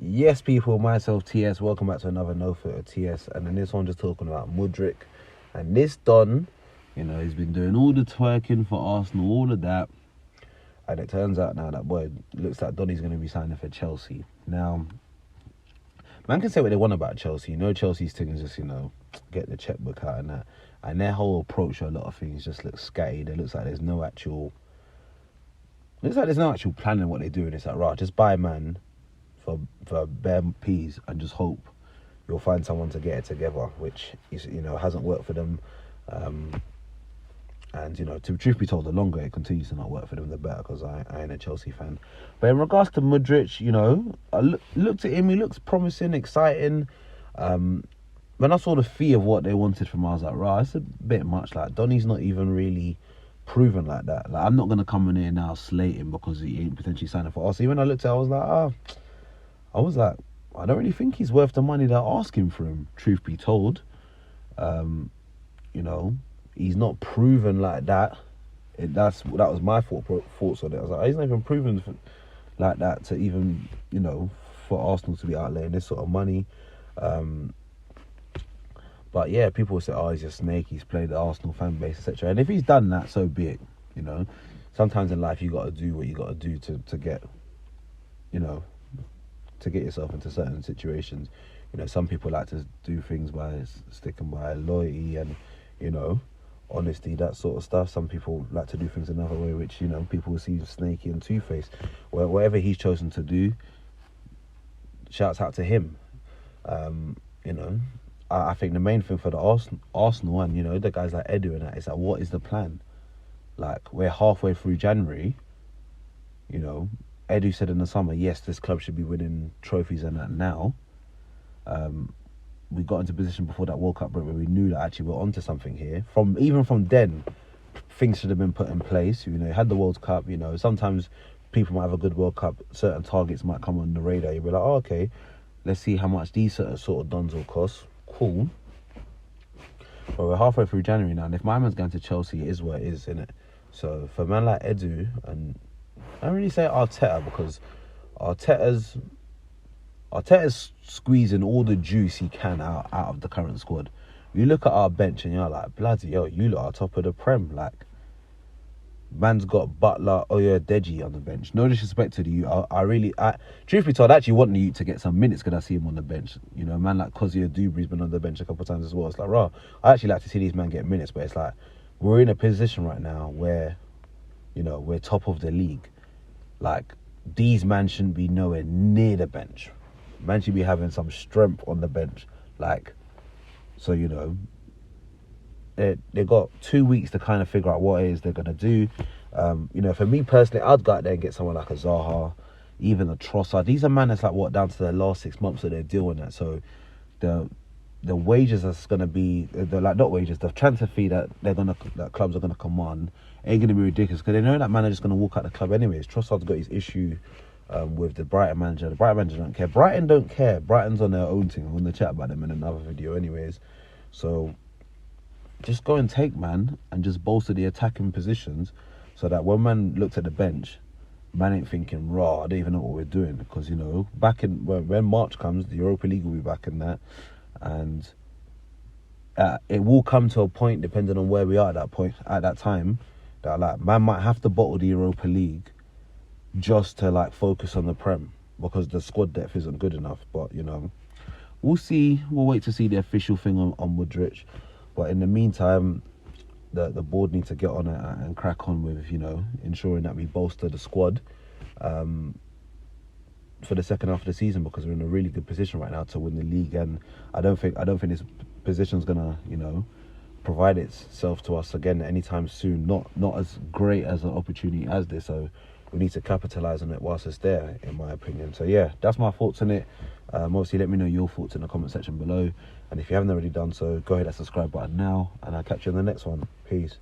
Yes, people, myself, TS, welcome back to another NoFilterTS. And in this one, just talking about Mudryk. And this Don, he's been doing all the twerking for Arsenal, all of that. And it turns out now that, boy, looks like Donny's going to be signing for Chelsea. Now, man can say what they want about Chelsea. Chelsea's thing is just, get the checkbook out and that. And their whole approach to a lot of things just looks scatty. It looks like there's no actual plan in what they're doing. It's like, right, just buy man for bare peas and just hope you'll find someone to get it together, which is, hasn't worked for them. And to truth be told, the longer it continues to not work for them, the better, because I ain't a Chelsea fan. But in regards to Mudryk, I looked at him. He looks promising, exciting. When I saw the fee of what they wanted from him, I was like, right, it's a bit much. Like, Donny's not even really proven like that. Like, I'm not gonna come in here now slate him because he ain't potentially signing for us. Even when I looked at it, I was like, I don't really think he's worth the money they're asking for him, truth be told. He's not proven like that. That was my thoughts on it. I was like, he's not even proven like that to even, for Arsenal to be outlaying this sort of money. But yeah, people will say, oh, he's a snake, he's played the Arsenal fan base, etc. And if he's done that, so be it. Sometimes in life you got to do what you got to do to get, to get yourself into certain situations. Some people like to do things by sticking by loyalty and, honesty, that sort of stuff. Some people like to do things another way, which, people will see snaky and two-faced. Whatever he's chosen to do, shouts out to him. I think the main thing for the Arsenal and, the guys like Edu and that is like, what is the plan? Like, we're halfway through January, Edu said in the summer, yes, this club should be winning trophies and that now. We got into position before that World Cup break where we knew that actually we're onto something here. Even from then, things should have been put in place. Had the World Cup, sometimes people might have a good World Cup, certain targets might come on the radar. You'll be like, oh, okay, let's see how much these sort of dons will cost. Cool. But we're halfway through January now, and if my man's going to Chelsea, it is what it is, innit? So for a man like Edu, and I don't really say Arteta, because Arteta's squeezing all the juice he can out of the current squad. You look at our bench and you're like, bloody hell, you lot are top of the Prem. Like, man's got Butler, Deji on the bench. No disrespect to the youth. Truth be told, I actually want the youth to get some minutes because I see him on the bench. A man like Kozia Dubry's been on the bench a couple of times as well. It's like, raw. I actually like to see these men get minutes, but it's like, we're in a position right now where, we're top of the league. Like, these men shouldn't be nowhere near the bench. Man should be having some strength on the bench. Like, so, they got 2 weeks to kind of figure out what it is they're going to do. For me personally, I'd go out there and get someone like a Zaha, even a Trossard. These are men that's like, down to the last 6 months of their deal and that. So the wages that's going to be, the transfer fee that clubs are going to command ain't going to be ridiculous, because they know that man are just going to walk out the club anyways. Trossard's got his issue with the Brighton manager. The Brighton manager don't care. Brighton don't care. Brighton's on their own thing. I'm going to chat about them in another video anyways. So just go and take man and just bolster the attacking positions, so that when man looks at the bench, man ain't thinking, raw, I don't even know what we're doing. Because, back in when March comes, the Europa League will be back in that. And it will come to a point, depending on where we are at that time, that like man might have to bottle the Europa League just to like focus on the Prem, because the squad depth isn't good enough. But we'll see. We'll wait to see the official thing on Mudryk. But in the meantime, the board needs to get on it and crack on with ensuring that we bolster the squad for the second half of the season, because we're in a really good position right now to win the league. And I don't think this position's gonna provide itself to us again anytime soon. Not as great as an opportunity as this. So we need to capitalise on it whilst it's there, in my opinion. So yeah, that's my thoughts on it. Obviously, let me know your thoughts in the comment section below. And if you haven't already done so, go ahead and subscribe button now. And I'll catch you in the next one. Peace.